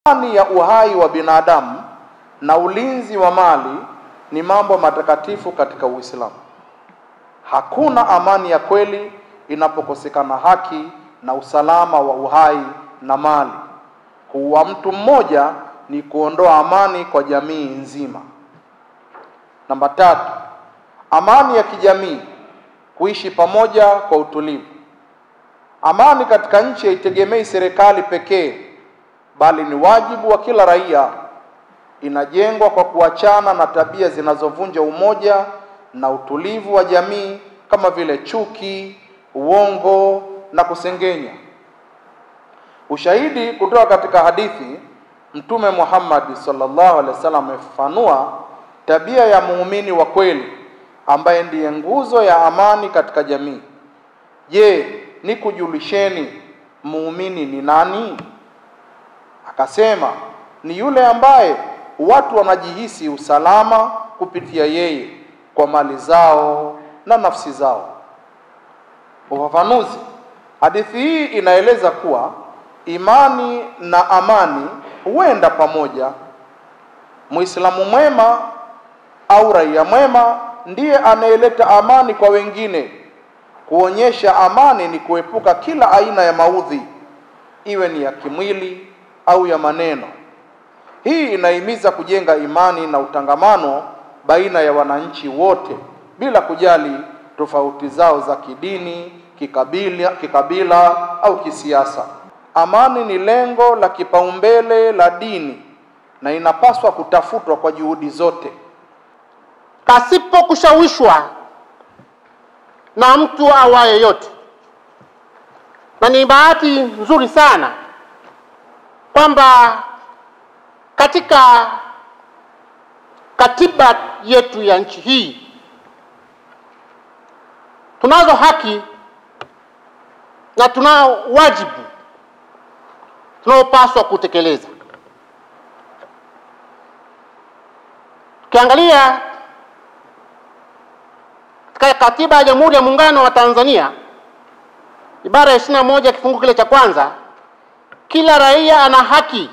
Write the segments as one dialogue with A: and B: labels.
A: Amani ya uhai wa binadamu na ulinzi wa mali ni mambo matakatifu katika Uislamu. Hakuna amani ya kweli inapokosekana haki na usalama wa uhai na mali. Kuua mtu mmoja ni kuondoa amani kwa jamii nzima. Namba 3, amani ya kijamii, kuishi pamoja kwa utulivu. Amani katika nchi haitegemei serikali pekee, bali ni wajibu wa kila raia. Inajengwa kwa kuachana na tabia zinazovunja umoja na utulivu wa jamii kama vile chuki, uongo na kusengenya. Ushahidi kutoka katika hadithi, Mtume Muhammad sallallahu alaihi wasallam amefafanua tabia ya muumini wa kweli ambaye ndiye nguzo ya amani katika jamii. Je, nikujulisheni muumini ni nani? Akasema, ni yule ambaye watu wanajihisi usalama kupitia yeye kwa mali zao na nafsi zao. Ufafanuzi, hadithi hii inaeleza kuwa imani na amani huenda pamoja. Muislamu mwema au raia mwema ndiye anayeleta amani kwa wengine. Kuonyesha amani ni kuepuka kila aina ya maudhi, iwe ni ya kimwili au ya maneno. Hii inahimiza kujenga imani na utangamano baina ya wananchi wote bila kujali tofauti zao za kidini, kikabila au kisiasa. Amani ni lengo la kipaumbele la dini na inapaswa kutafutwa kwa juhudi zote,
B: pasipo kushawishwa na mtu awaye yote. Na ni bahati nzuri sana kwamba katika katiba yetu ya nchi hii tunazo haki na tunao wajibu tunaopaswa kutekeleza. Ukiangalia katika katiba ya Jamhuri ya Muungano wa Tanzania, ibara ya 21 kifungu kile cha kwanza, kila raia ana haki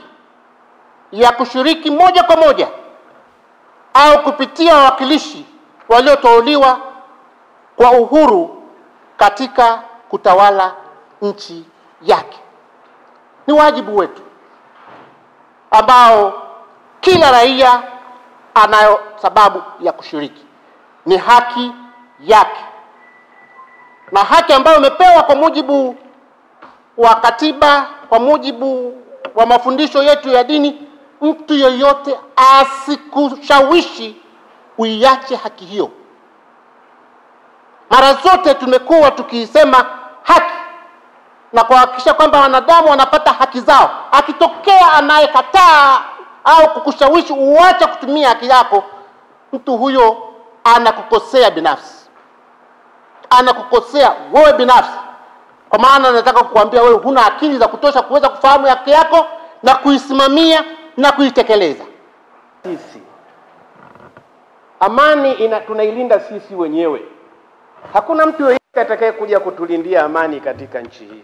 B: ya kushiriki moja kwa moja au kupitia wawakilishi walioteuliwa kwa uhuru katika kutawala nchi yake. Ni wajibu wetu ambao kila raia anayo sababu ya kushiriki. Ni haki yake, na haki ambayo imepewa kwa mujibu wa katiba, kwa mujibu wa mafundisho yetu ya dini. Mtu yeyote asikushawishi uiache haki hiyo. Mara zote tumekuwa tukisema haki na kuhakikisha kwamba wanadamu wanapata haki zao. Akitokea anayekataa au kukushawishi uache kutumia haki yako, mtu huyo anakukosea binafsi. Anakukosea wewe binafsi. Kwa maana nataka kukuambia wewe huna akili za kutosha kuweza kufahamu haki yako na kuisimamia na kuitekeleza.
C: Sisi amani tunailinda sisi wenyewe. Hakuna mtu yeyote atakaye kuja kutulindia amani katika nchi hii.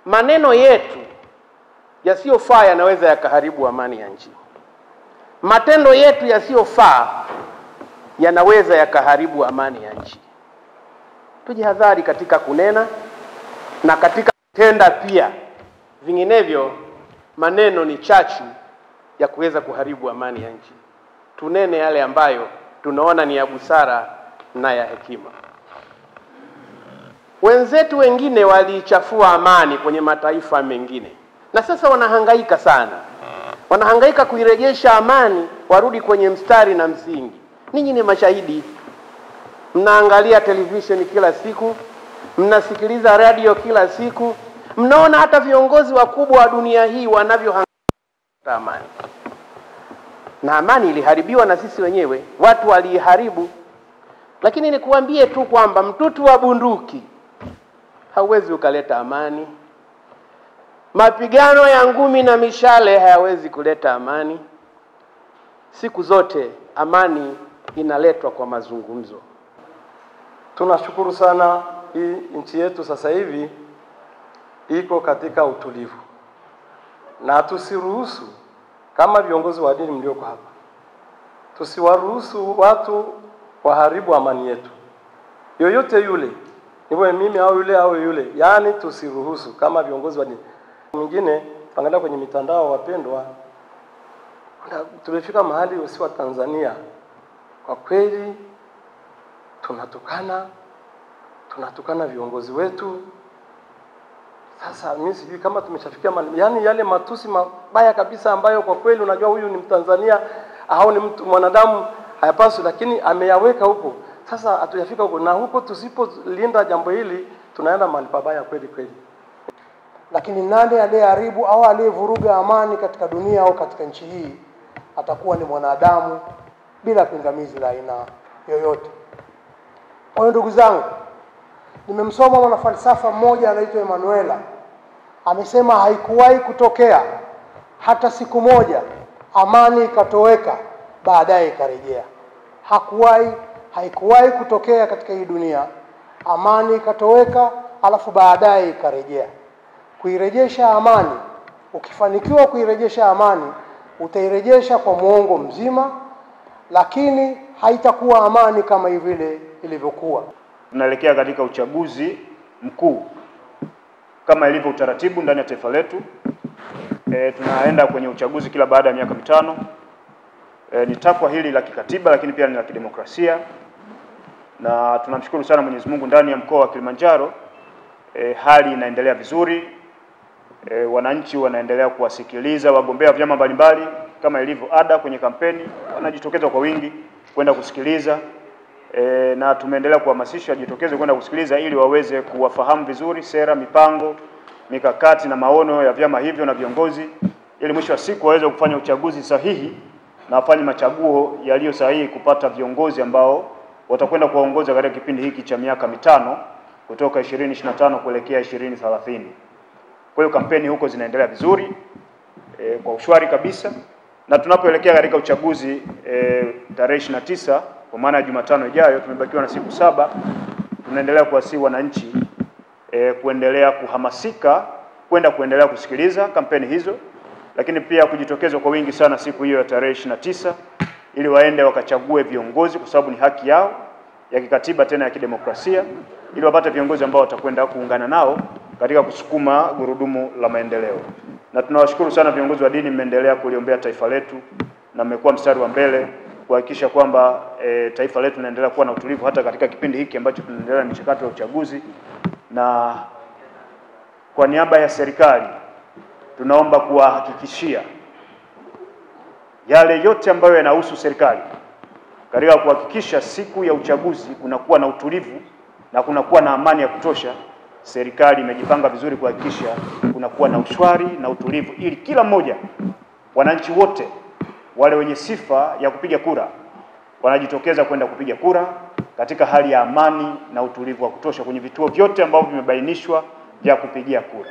C: Maneno yetu yasiyofaa yanaweza yakaharibu amani ya nchi. Matendo yetu yasiyofaa yanaweza yakaharibu amani ya nchi. Tujihadhari katika kunena na katika kutenda pia. Vinginevyo maneno ni chachu ya kuweza kuharibu amani ya nchi. Tunene yale ambayo tunaona ni ya busara na ya hekima. Wenzetu wengine walichafua amani kwenye mataifa mengine, na sasa wanahangaika sana. Wanahangaika kuirejesha amani, warudi kwenye mstari na msingi. Ninyi ni mashahidi. Mnaangalia television kila siku, mnasikiliza radio kila siku, mnaona hata viongozi wakubwa wa dunia hii wanavyohangaika amani. Na amani iliharibiwa na sisi wenyewe, watu waliiharibu. Lakini nikuambie tu kwamba mtutu wa bunduki hauwezi ukaleta amani. Mapigano ya ngumi na mishale hayawezi kuleta amani. Siku zote amani inaletwa kwa mazungumzo.
D: Tunashukuru sana, hii nchi yetu sasa hivi iko katika utulivu. na tusiruhusu, kama viongozi wa dini mlioko hapa, tusiwaruhusu watu waharibu amani yetu, yoyote yule, iwe mimi au yule, yani tusiruhusu kama viongozi wa dini. Mwingine angalia kwenye mitandao, wapendwa, tumefika mahali wasi wa Tanzania kwa kweli tunatukana viongozi wetu. Sasa mimi sijui kama tumeshafikia yani yale matusi mabaya kabisa ambayo kwa kweli unajua huyu ni Mtanzania au ni mtu mwanadamu hayapaswi, lakini ameyaweka huko. Sasa hatujafika huko, na huko tusipolinda jambo hili tunaenda mahali pabaya kweli kweli.
E: Lakini nani aliyeharibu au aliyevuruga amani katika dunia au katika nchi hii atakuwa ni mwanadamu bila pingamizi la aina yoyote. Kwa hiyo ndugu zangu, nimemsoma mwanafalsafa mmoja anaitwa Emanuela. Amesema haikuwahi kutokea hata siku moja amani ikatoweka baadaye ikarejea. Haikuwahi kutokea katika hii dunia amani ikatoweka alafu baadaye ikarejea. Kuirejesha amani, ukifanikiwa kuirejesha amani, utairejesha kwa muongo mzima, lakini haitakuwa amani kama vile ilivyokuwa.
F: Tunaelekea katika uchaguzi mkuu kama ilivyo utaratibu ndani ya taifa letu. Tunaenda kwenye uchaguzi kila baada ya miaka mitano. Ni takwa hili la kikatiba, lakini pia ni la kidemokrasia, na tunamshukuru sana Mwenyezi Mungu ndani ya mkoa wa Kilimanjaro hali inaendelea vizuri. Wananchi wanaendelea kuwasikiliza wagombea vyama mbalimbali kama ilivyo ada kwenye kampeni, wanajitokeza kwa wingi kwenda kusikiliza, na tumeendelea kuhamasisha jitokeze kwenda kusikiliza ili waweze kuwafahamu vizuri sera, mipango, mikakati na maono ya vyama hivyo na viongozi, ili mwisho wa siku waweze kufanya uchaguzi sahihi na wafanye machaguo yaliyo sahihi kupata viongozi ambao watakwenda kuwaongoza katika kipindi hiki cha miaka mitano kutoka 2025 kuelekea 2030. Kwa hiyo kampeni huko zinaendelea vizuri kwa ushwari kabisa, na tunapoelekea katika uchaguzi tarehe 29 kwa maana ya Jumatano ijayo, tumebakiwa na siku 7, tunaendelea kuwasihi wananchi kuendelea kuhamasika kuendelea kusikiliza kampeni hizo, lakini pia kujitokeza kwa wingi sana siku hiyo ya tarehe 29 ili waende wakachague viongozi, kwa sababu ni haki yao ya kikatiba tena ya kidemokrasia, ili wapate viongozi ambao watakwenda kuungana nao katika kusukuma gurudumu la maendeleo. Na tunawashukuru sana viongozi wa dini, mmeendelea kuliombea taifa letu na mmekuwa mstari wa mbele kuhakikisha kwamba taifa letu linaendelea kuwa na utulivu hata katika kipindi hiki ambacho tunaendelea na mchakato wa uchaguzi. Na kwa niaba ya serikali tunaomba kuwahakikishia yale yote ambayo yanahusu serikali katika kuhakikisha siku ya uchaguzi kunakuwa na utulivu na kunakuwa na amani ya kutosha. Serikali imejipanga vizuri kuhakikisha kunakuwa na ushwari na utulivu, ili kila mmoja, wananchi wote wale wenye sifa ya kupiga kura wanajitokeza kwenda kupiga kura katika hali ya amani na utulivu wa kutosha kwenye vituo vyote ambavyo vimebainishwa vya kupigia kura.